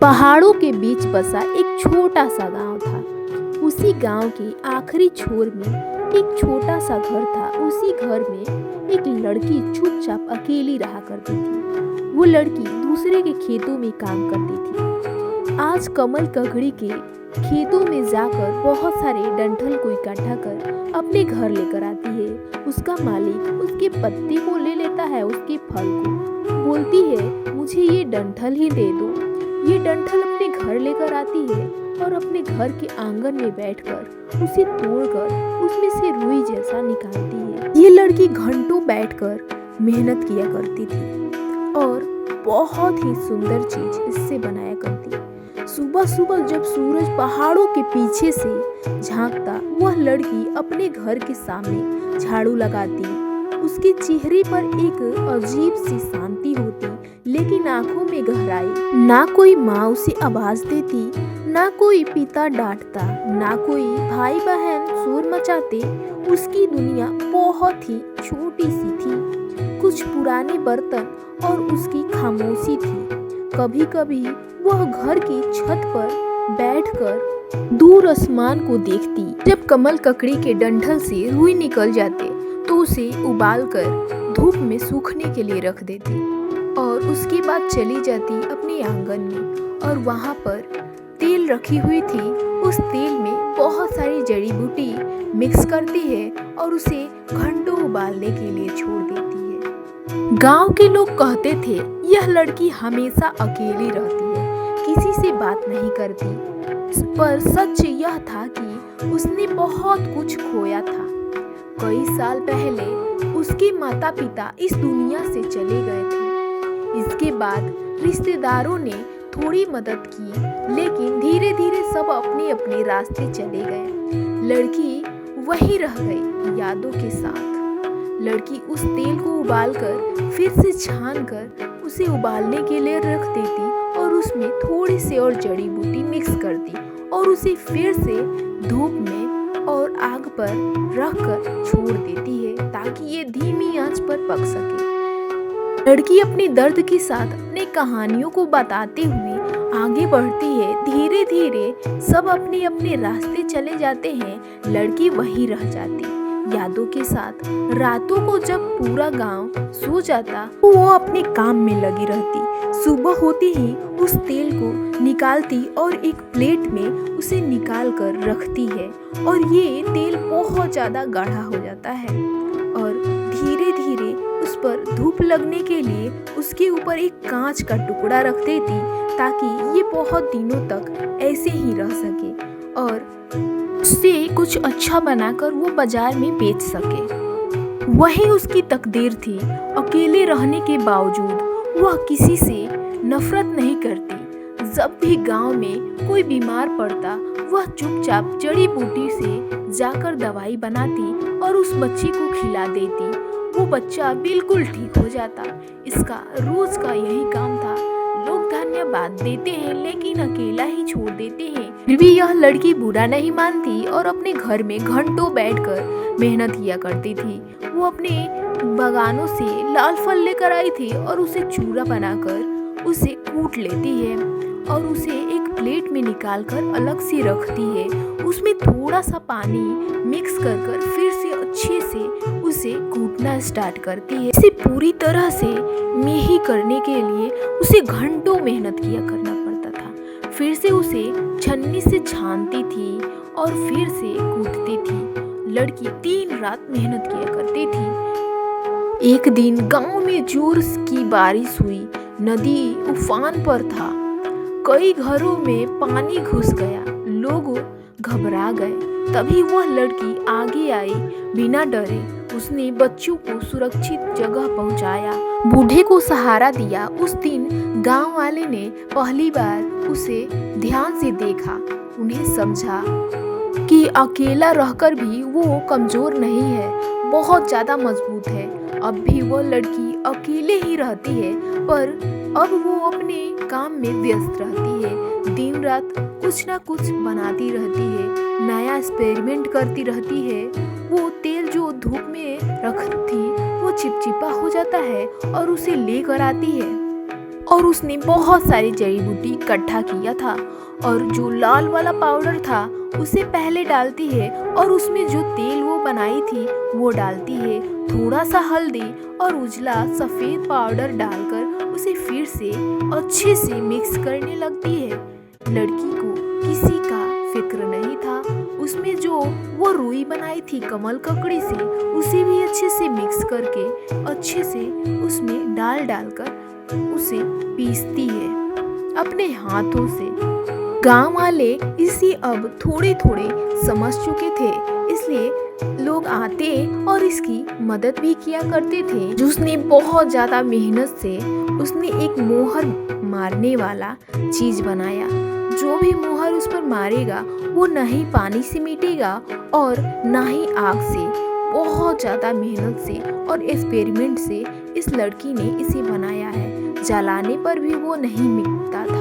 पहाड़ों के बीच बसा एक छोटा सा गांव था। उसी गांव के आखिरी छोर में एक छोटा सा घर था। उसी घर में एक लड़की चुपचाप अकेली रहा करती थी। वो लड़की दूसरे के खेतों में काम करती थी। आज कमल ककड़ी के खेतों में जाकर बहुत सारे डंठल को इकट्ठा कर अपने घर लेकर आती है। उसका मालिक उसके पत्ते को ले लेता है, उसके फल को। बोलती है, मुझे ये डंठल ही दे दो। ये डंठल अपने घर लेकर आती है और अपने घर के आंगन में बैठकर उसे तोड़कर उसमें से रुई जैसा निकालती है। ये लड़की घंटों बैठकर मेहनत किया करती थी और बहुत ही सुंदर चीज इससे बनाया करती। सुबह सुबह जब सूरज पहाड़ों के पीछे से झांकता, वह लड़की अपने घर के सामने झाड़ू लगाती। उसके चेहरे पर एक अजीब सी शांति होती, लेकिन आंखों में गहराई। ना कोई माँ उसे आवाज देती, ना कोई पिता डांटता, ना कोई भाई बहन शोर मचाते। उसकी दुनिया बहुत ही छोटी सी थी। कुछ पुराने बर्तन और उसकी खामोशी थी। कभी कभी वह घर की छत पर बैठकर दूर आसमान को देखती। जब कमल ककड़ी के डंठल से रुई निकल जाते तो उसे उबालकर धूप में सूखने के लिए रख देती और उसके बाद चली जाती अपने आंगन में। और वहाँ पर तेल रखी हुई थी। उस तेल में बहुत सारी जड़ी बूटी मिक्स करती है और उसे घंटों उबालने के लिए छोड़ देती है। गांव के लोग कहते थे, यह लड़की हमेशा अकेली रहती है, किसी से बात नहीं करती। पर सच यह था कि उसने बहुत कुछ खोया था। कई साल पहले उसके माता पिता इस दुनिया से चले गए थे। इसके बाद रिश्तेदारों ने थोड़ी मदद की, लेकिन धीरे धीरे सब अपने अपने रास्ते चले गए। लड़की वहीं रह गई यादों के साथ। लड़की उस तेल को उबालकर फिर से छानकर उसे उबालने के लिए रख देती और उसमें थोड़ी सी और जड़ी बूटी मिक्स करती और उसे फिर से धूप में और आग पर रखकर छोड़ देती है ताकि ये धीमी आंच पर पक सके। लड़की अपने दर्द के साथ अपने कहानियों को बताते हुए आगे बढ़ती है। धीरे धीरे सब अपने अपने रास्ते चले जाते हैं। लड़की वहीं रह जाती यादों के साथ। रातों को जब पूरा गांव सो जाता तो वो अपने काम में लगी रहती। सुबह होते ही उस तेल को निकालती और एक प्लेट में उसे निकाल कर रखती है और ये तेल बहुत ज़्यादा गाढ़ा हो जाता है और धीरे धीरे उस पर धूप लगने के लिए उसके ऊपर एक कांच का टुकड़ा रख देती ताकि ये बहुत दिनों तक ऐसे ही रह सके और उससे कुछ अच्छा बनाकर वो बाजार में बेच सके। वही उसकी तकदीर थी। अकेले रहने के बावजूद वह किसी से नफरत नहीं करती। जब भी गांव में कोई बीमार पड़ता, वह चुपचाप जड़ी बूटी से जाकर दवाई बनाती और उस बच्चे को खिला देती। वो बच्चा बिल्कुल ठीक हो जाता। इसका रोज का यही काम था। लोग धन्यवाद देते हैं लेकिन अकेला ही छोड़ देते हैं। फिर भी यह लड़की बुरा नहीं मानती और अपने घर में घंटों बैठकर मेहनत किया करती थी। वो अपने बागानों से लाल फल लेकर आई थी और उसे चूरा बनाकर उसे कूट लेती है और उसे एक प्लेट में निकालकर अलग से रखती है। उसमें थोड़ा सा पानी मिक्स कर फिर से अच्छे से उसे कूटना स्टार्ट करती है। इसे पूरी तरह से मिही करने के लिए उसे घंटों मेहनत किया करना पड़ता था। फिर से उसे छन्नी से छानती थी और फिर से कूटती थी। लड़की दिन रात मेहनत किया करती थी। एक दिन गांव में जोर की बारिश हुई। नदी उफान पर था। कई घरों में पानी घुस गया। लोग घबरा गए। तभी वह लड़की आगे आई। बिना डरे उसने बच्चों को सुरक्षित जगह पहुंचाया, बूढ़े को सहारा दिया। उस दिन गांव वाले ने पहली बार उसे ध्यान से देखा। उन्हें समझा कि अकेला रहकर भी वो कमजोर नहीं है, बहुत ज्यादा मजबूत है। अब भी वह लड़की अकेले ही रहती है, पर अब वो अपने काम में व्यस्त रहती है। दिन रात कुछ ना कुछ बनाती रहती है, नया एक्सपेरिमेंट करती रहती है। वो तेल जो धूप में रखती थी वो चिपचिपा हो जाता है और उसे लेकर आती है। और उसने बहुत सारी जड़ी बूटी इकट्ठा किया था और जो लाल वाला पाउडर था उसे पहले डालती है और उसमें जो तेल वो बनाई थी वो डालती है, थोड़ा सा हल्दी और उजला सफ़ेद पाउडर डालकर उसे फिर से अच्छे से मिक्स करने लगती है। लड़की को किसी का फिक्र नहीं था। उसमें जो वो रुई बनाई थी कमल ककड़ी से उसे भी अच्छे से मिक्स करके अच्छे से उसमें डालकर उसे पीसती है अपने हाथों से। गांव वाले इसे अब थोड़े थोड़े समझ चुके थे, इसलिए लोग आते और इसकी मदद भी किया करते थे। जो उसने बहुत ज़्यादा मेहनत से उसने एक मोहर मारने वाला चीज़ बनाया। जो भी मोहर उस पर मारेगा वो ना ही पानी से मिटेगा और ना ही आग से। बहुत ज़्यादा मेहनत से और एक्सपेरिमेंट से इस लड़की ने इसे बनाया है। जलाने पर भी वो नहीं मिटता था।